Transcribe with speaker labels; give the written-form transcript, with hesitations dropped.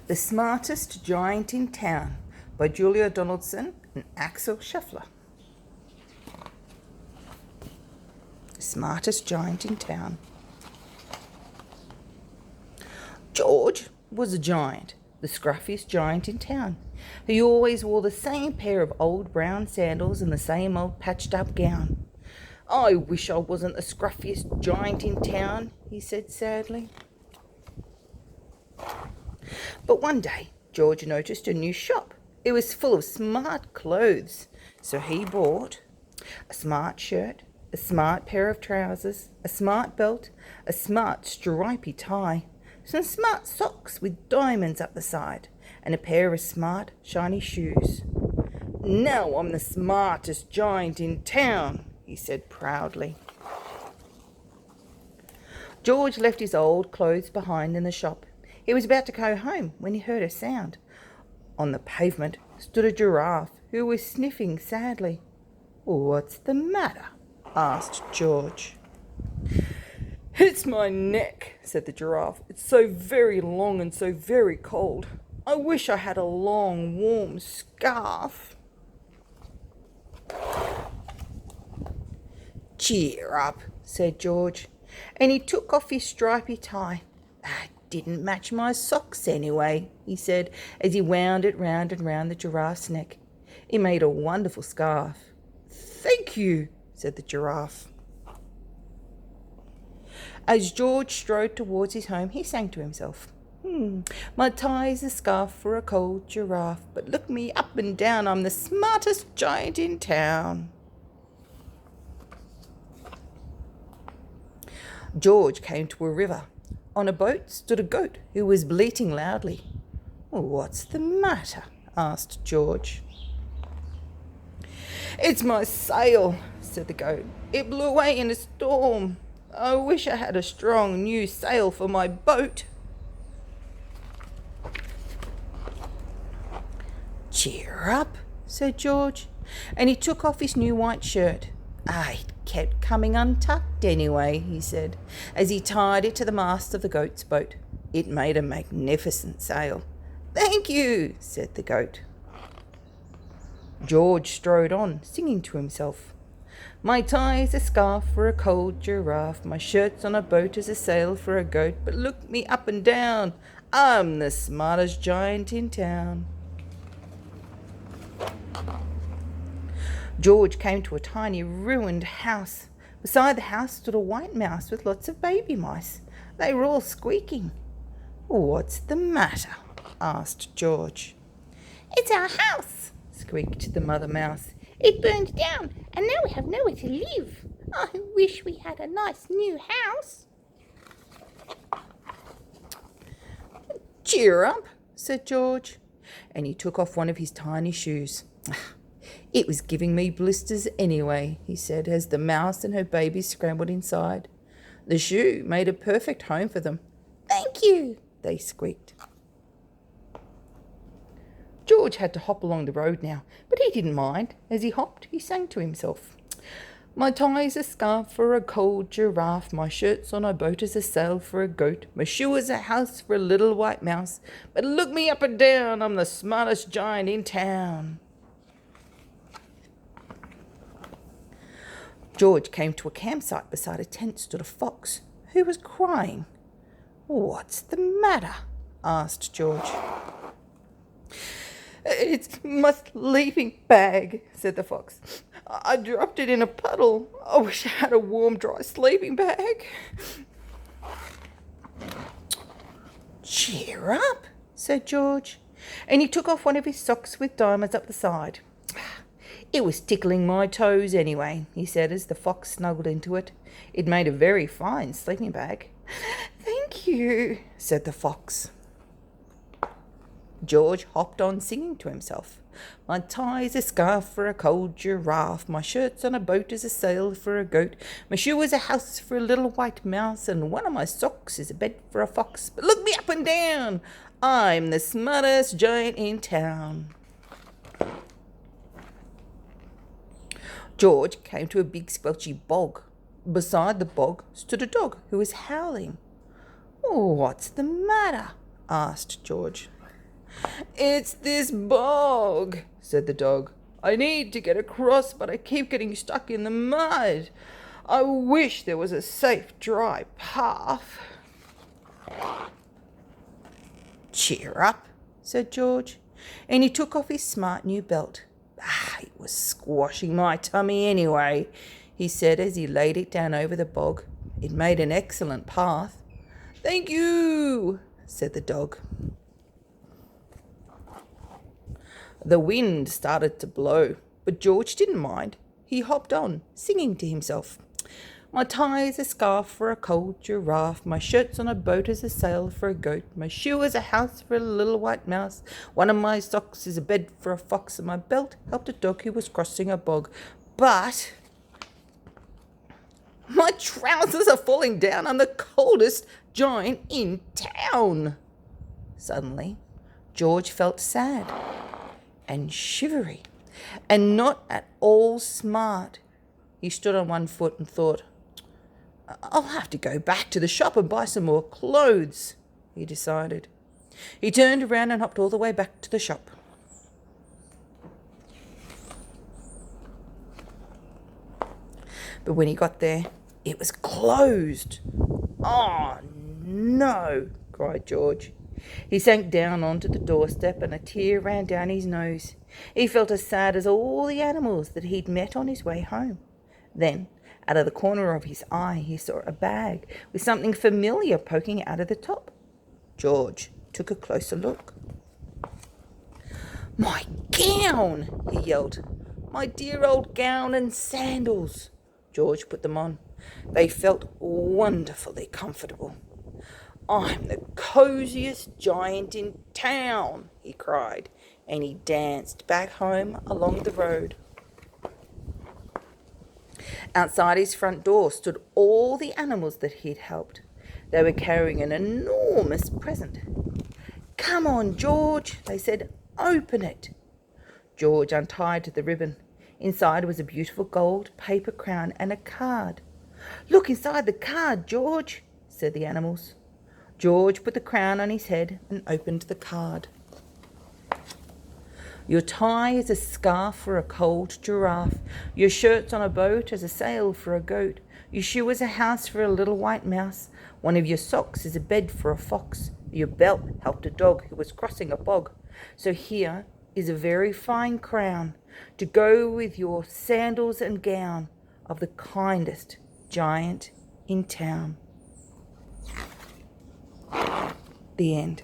Speaker 1: The Smartest Giant in Town by Julia Donaldson and Axel Scheffler. Smartest giant in town. George was a giant, the scruffiest giant in town. He always wore the same pair of old brown sandals and the same old patched up gown. "I wish I wasn't the scruffiest giant in town," he said sadly. But one day, George noticed a new shop. It was full of smart clothes. So he bought a smart shirt, a smart pair of trousers, a smart belt, a smart stripy tie, some smart socks with diamonds up the side, and a pair of smart shiny shoes. "Now I'm the smartest giant in town," he said proudly. George left his old clothes behind in the shop. He was about to go home when he heard a sound. On the pavement stood a giraffe who was sniffing sadly. "What's the matter?" asked George. "It's my neck," said the giraffe. "It's so very long and so very cold. I wish I had a long, warm scarf." "Cheer up," said George, and he took off his stripy tie. "Didn't match my socks anyway," he said, as he wound it round and round the giraffe's neck. It made a wonderful scarf. "Thank you," said the giraffe. As George strode towards his home, he sang to himself, "My tie's a scarf for a cold giraffe, but look me up and down, I'm the smartest giant in town." George came to a river. On a boat stood a goat who was bleating loudly. "What's the matter?" asked George. "It's my sail," said the goat. "It blew away in a storm. I wish I had a strong new sail for my boat." "Cheer up," said George, and he took off his new white shirt. It kept coming untucked anyway," he said, as he tied it to the mast of the goat's boat. It made a magnificent sail. "Thank you," said the goat. George strode on, singing to himself, "My tie's a scarf for a cold giraffe, my shirt's on a boat as a sail for a goat, but look me up and down, I'm the smartest giant in town." George came to a tiny ruined house. Beside the house stood a white mouse with lots of baby mice. They were all squeaking. "What's the matter?" asked George. "It's our house," squeaked the mother mouse. "It burned down and now we have nowhere to live. I wish we had a nice new house." "Cheer up," said George, and he took off one of his tiny shoes. "It was giving me blisters anyway," he said, as the mouse and her baby scrambled inside. The shoe made a perfect home for them. "Thank you," they squeaked. George had to hop along the road now, but he didn't mind. As he hopped, he sang to himself, "My tie's a scarf for a cold giraffe, my shirt's on a boat as a sail for a goat, my shoe is a house for a little white mouse, but look me up and down, I'm the smartest giant in town." George came to a campsite. Beside a tent stood a fox who was crying. "What's the matter?" asked George. "It's my sleeping bag," said the fox. "I dropped it in a puddle. I wish I had a warm, dry sleeping bag." "Cheer up," said George, and he took off one of his socks with diamonds up the side. "It was tickling my toes anyway," he said as the fox snuggled into it. It made a very fine sleeping bag. "Thank you," said the fox. George hopped on singing to himself, "My tie's a scarf for a cold giraffe, my shirt's on a boat as a sail for a goat, my shoe is a house for a little white mouse, and one of my socks is a bed for a fox, but look me up and down, I'm the smartest giant in town." George came to a big squelchy bog. Beside the bog stood a dog who was howling. "What's the matter?" asked George. "It's this bog," said the dog. "I need to get across, but I keep getting stuck in the mud. I wish there was a safe, dry path." "Cheer up," said George, and he took off his smart new belt. "It was squashing my tummy anyway," he said as he laid it down over the bog. "It made an excellent path." "Thank you," said the dog. The wind started to blow, but George didn't mind. He hopped on, singing to himself. "My tie is a scarf for a cold giraffe. My shirt's on a boat as a sail for a goat. My shoe is a house for a little white mouse. One of my socks is a bed for a fox. And my belt helped a dog who was crossing a bog. But my trousers are falling down. I'm the coldest giant in town." Suddenly, George felt sad and shivery and not at all smart. He stood on one foot and thought, "I'll have to go back to the shop and buy some more clothes," he decided. He turned around and hopped all the way back to the shop. But when he got there, it was closed. "Oh, no," cried George. He sank down onto the doorstep and a tear ran down his nose. He felt as sad as all the animals that he'd met on his way home. Then, out of the corner of his eye, he saw a bag with something familiar poking out of the top. George took a closer look. "My gown!" he yelled. "My dear old gown and sandals!" George put them on. They felt wonderfully comfortable. "I'm the cosiest giant in town," he cried, and he danced back home along the road. Outside his front door stood all the animals that he'd helped. They were carrying an enormous present. "Come on, George," they said. "Open it." George untied the ribbon. Inside was a beautiful gold paper crown and a card. "Look inside the card, George," said the animals. George put the crown on his head and opened the card. "Your tie is a scarf for a cold giraffe. Your shirt's on a boat as a sail for a goat. Your shoe is a house for a little white mouse. One of your socks is a bed for a fox. Your belt helped a dog who was crossing a bog. So here is a very fine crown to go with your sandals and gown of the kindest giant in town." The end.